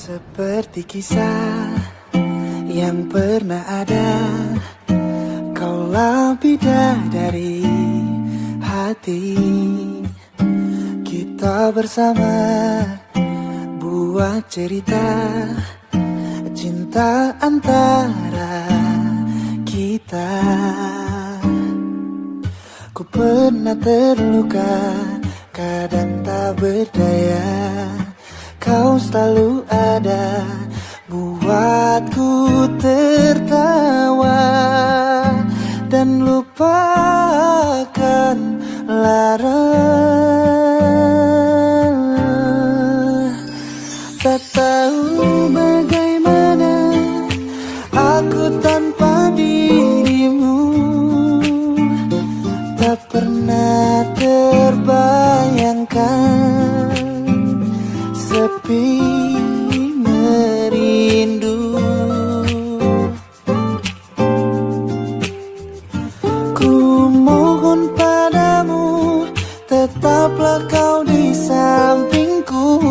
Seperti kisah yang pernah ada, kaulah bidadari hati. Kita bersama buat cerita cinta antara kita. Ku pernah terluka, kadang tak berdaya. Kau selalu ada, buatku tertawa dan lupakan lara. Tak tahu bagaimana aku tanpa dirimu, tak pernah terbayangkan sepi merindu. Ku mohon padamu, tetaplah kau di sampingku.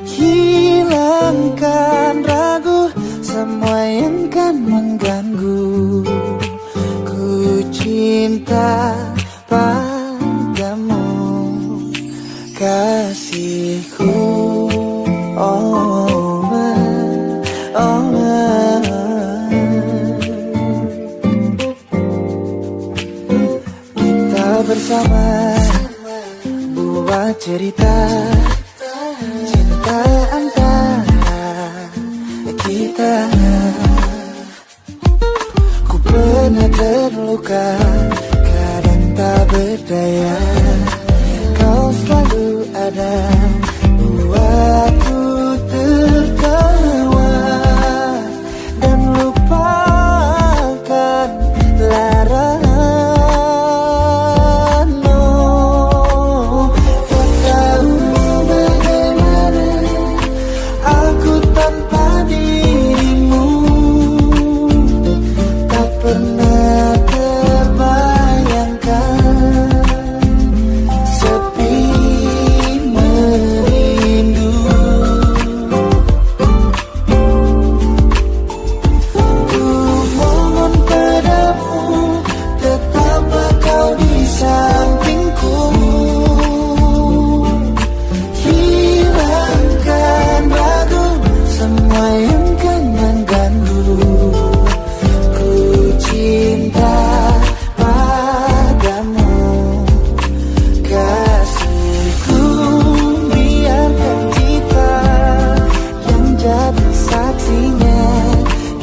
Hilangkan ragu, semua yang kan mengganggu. Ku cinta padamu, kasihku. Kita bersama buat cerita cinta antara kita. Ku pernah terluka, kadang tak berdaya. Kau selalu ada, buatku tertawa dan lupakan lara. No, tak tahu bagaimana aku tanpa dirimu, tak pernah terbayangkan sepi merindu. Ku mohon padamu, tetaplah kau di sampingku. Hilangkan ragu, semua yang kan mengganggu. Ku cinta padamu, kasihku. Biarkan kita yang jadi saksinya,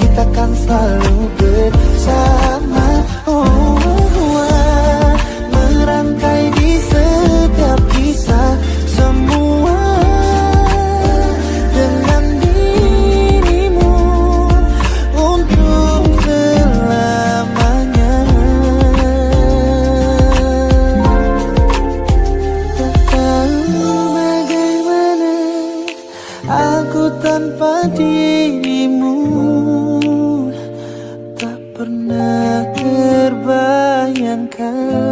kita kan selalu bersama. Merangkai di setiap kisah, semua dengan dirimu untuk selamanya. Tak tahu bagaimana aku tanpa dirimu, tak pernah terbayangkan